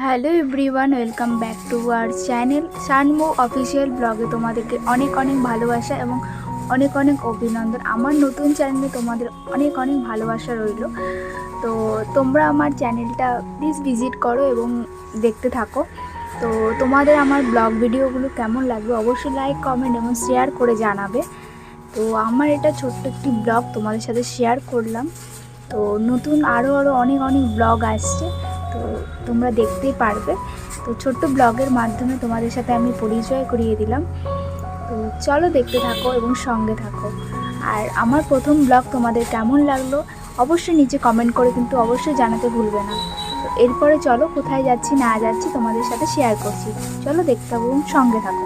Hello everyone, welcome back to our channel Shanmu official ব্লগে। তোমাদেরকে অনেক অনেক ভালোবাসা এবং অনেক অনেক অভিনন্দন। আমার নতুন চ্যানেলে তোমাদের অনেক অনেক ভালোবাসা রইল। তো তোমরা আমার চ্যানেলটা প্লিজ ভিজিট করো এবং দেখতে থাকো। তো তোমাদের আমার ব্লগ ভিডিওগুলো কেমন লাগবে অবশ্যই লাইক, কমেন্ট এবং শেয়ার করে জানাবে। তো আমার এটা ছোট্ট একটি ব্লগ তোমাদের সাথে শেয়ার করলাম। তো নতুন আরও অনেক অনেক ব্লগ আসছে, তো তোমরা দেখতেই পারবে। তো ছোট্ট ব্লগের মাধ্যমে তোমাদের সাথে আমি পরিচয় করিয়ে দিলাম। তো চলো দেখতে থাকো এবং সঙ্গে থাকো। আর আমার প্রথম ব্লগ তোমাদের কেমন লাগলো অবশ্যই নিচে কমেন্ট করে কিন্তু অবশ্যই জানাতে ভুলবে না। তো এরপরে চলো কোথায় যাচ্ছি না যাচ্ছি তোমাদের সাথে শেয়ার করছি। চলো দেখতে থাকো এবং সঙ্গে থাকো।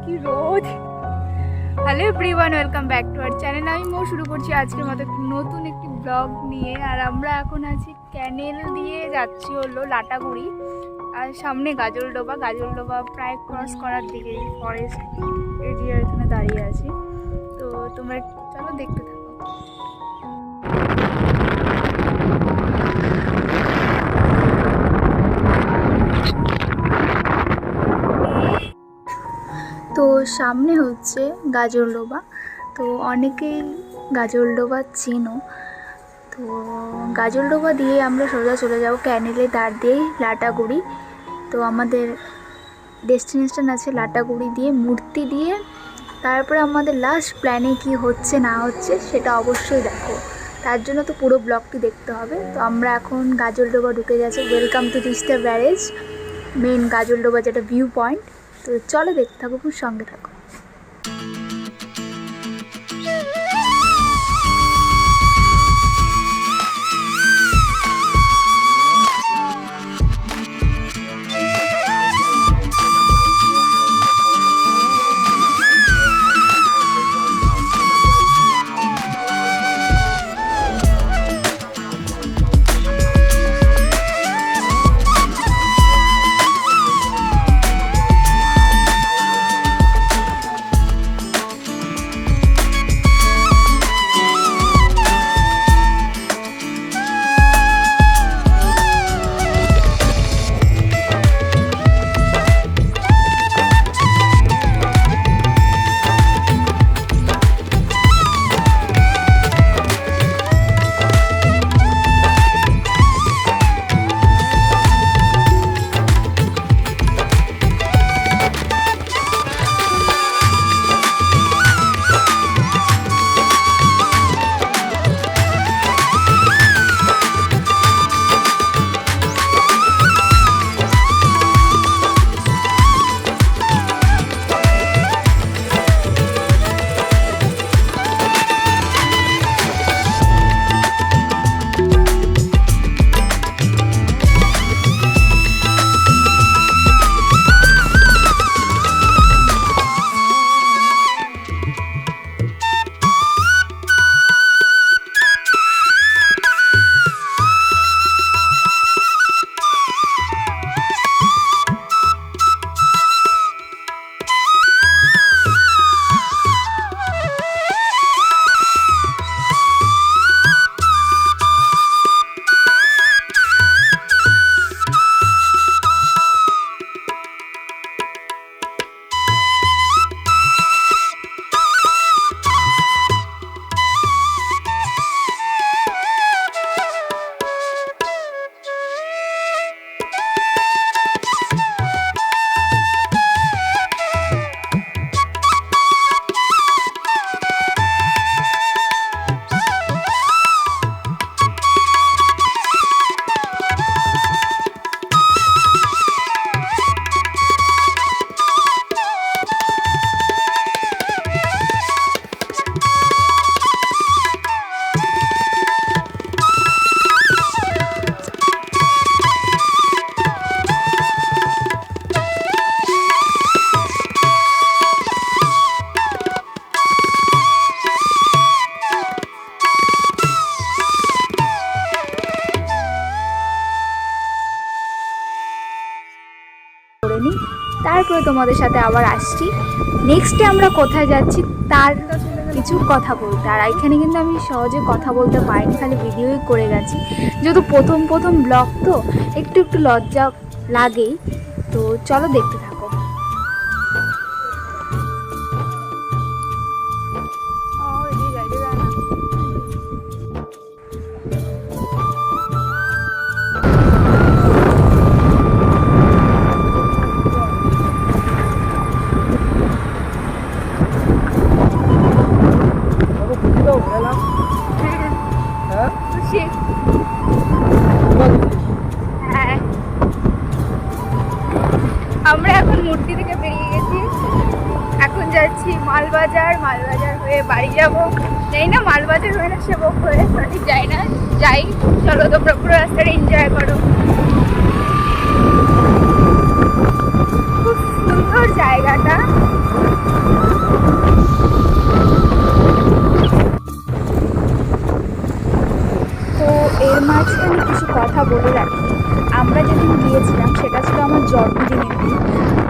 কি রোদ! Hello everyone, welcome back to our channel. আমি শুরু করছি আজকের মতো নতুন একটি ব্লগ নিয়ে। আর আমরা এখন আছি ক্যানেল দিয়ে যাচ্ছি হলো লাটাগুড়ি, আর সামনে গাজলডোবা প্রায় ক্রস করার দিকে ফরেস্ট এরিয়ার এখানে দাঁড়িয়ে আছি। তো তোমরা চলো দেখতে থাকো। তো সামনে হচ্ছে গাজলডোবা। তো অনেকেই গাজলডোবা চেনো। তো গাজলডোবা দিয়ে আমরা সোজা চলে যাব ক্যানেলের ধার দিয়েই লাটাগুড়ি। তো আমাদের ডেস্টিনেশন আছে লাটাগুড়ি দিয়ে মূর্তি দিয়ে। তারপরে আমাদের লাস্ট প্ল্যানে কি হচ্ছে না হচ্ছে সেটা অবশ্যই দেখো, তার জন্য তো পুরো ব্লগটি দেখতে হবে। তো আমরা এখন গাজলডোবা ঢুকে যাচ্ছি। Welcome to Teesta barrage, main Gajoldoba যেটা ভিউ পয়েন্ট। তো চলো দেখতে থাকো, খুব সঙ্গে থাকো। করে তোমাদের সাথে আবার আসছি। নেক্সটে আমরা কোথায় যাচ্ছি তার কিছু কথা বলতে। আর এখানে কিন্তু আমি সহজে কথা বলতে পারিনি, খালি ভিডিওই করে গেছি, যেহেতু প্রথম প্রথম ব্লগ তো একটু একটু লজ্জা লাগেই। তো চলো দেখতে থাকো। হ্যাঁ, আমরা এখন মূর্তি থেকে বেরিয়ে গেছি, এখন যাচ্ছি মালবাজার। মালবাজার হয়ে বাড়ি যাব, যাই না মালবাজার হয়ে না সেবক হয়ে, সঠিক যাই না, যাই। চলো তোমরা পুরো রাস্তাটা এনজয় করো। খুব সুন্দর জায়গাটা। তো এর মাঝখানে কিছু কথা বলে রাখি। আমরা যেদিন গিয়েছিলাম সেটা ছিল আমার জন্মদিনের দিন,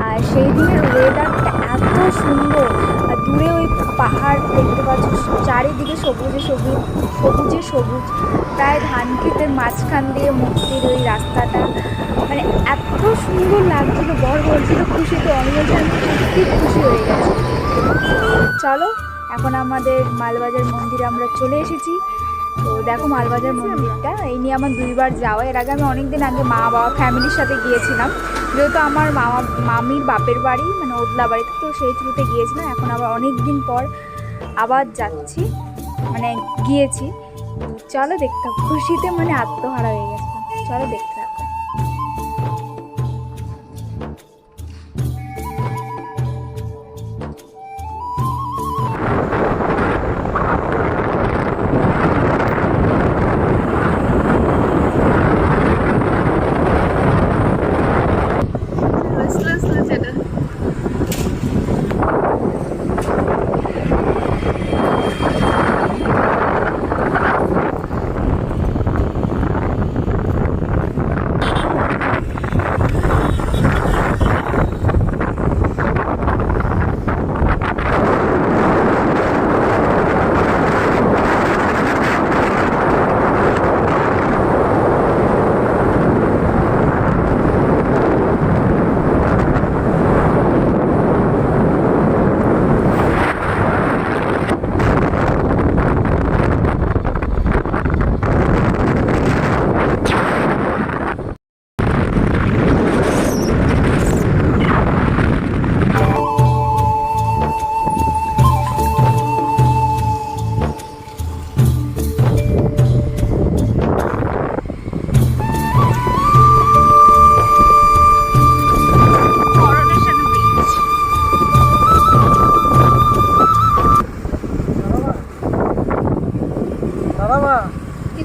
আর সেই দিনের ওয়েদারটা এত সুন্দর। আর দূরে ওই পাহাড় দেখতে পাচ্ছ, চারিদিকে সবুজে সবুজ, সবুজে সবুজ, প্রায় ধান ক্ষেতের মাঝখান দিয়ে মূর্তির ওই রাস্তাটা, মানে এত সুন্দর লাগছিল। বর বলছিল খুশিতে, আমি বলছিলাম সত্যি খুশি হয়ে গেছে। চলো এখন আমাদের মালবাজার মন্দিরে আমরা চলে এসেছি। তো দেখো মালবাজার মন্দিরটা, এই নিয়ে আমার 2বার যাওয়া। এর আগে আমি অনেক দিন আগে মা বাবা ফ্যামিলির সাথে গিয়েছিলাম, যেহেতু আমার মামির বাপের বাড়ি মানে ওদলা বাড়িতে, তো সেই থ্রুতে গিয়েছিলাম। এখন আবার অনেক দিন পর আবার যাচ্ছি, মানে গিয়েছি। চলো দেখতে থাকো, খুশিতে মানে আত্মহারা হয়ে গেছে। চলো দেখতে থাকো।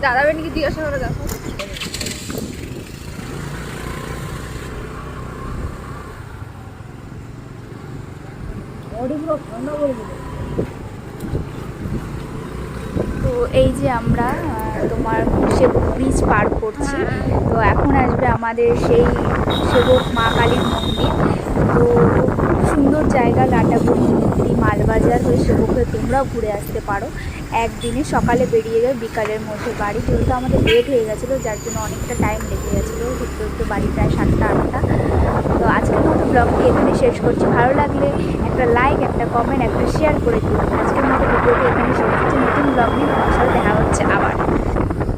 দাদা বেনিকে জিজ্ঞাসা করে দেখো। তো এই যে আমরা তোমার সেবক ব্রিজ পার করছি। তো এখন আসবে আমাদের সেই সেবক মা কালীর মন্দির। তো সুন্দর জায়গা, লাটাগুড়ি মন্দির, মালবাজার হয়ে সেবক হয়ে তোমরাও ঘুরে আসতে পারো। একদিনে সকালে বেরিয়ে যাবে, বিকালের মধ্যে বাড়ি। যেহেতু আমাদের লেট হয়ে গেছিলো, যার জন্য অনেকটা টাইম লেগে গেছিলো ঘুরতে ঘুরতে বাড়ি, প্রায় 7টা 8টা। তো আজকের মতো ব্লগটি এখানে শেষ করছি। ভালো লাগলে একটা লাইক, একটা কমেন্ট, একটা শেয়ার করে দিন। আজকের মতো ভিডিওটি এখানে শেষ করছি। নতুন ব্লগ নিয়ে তোমার সাথে দেখা হচ্ছে আবার।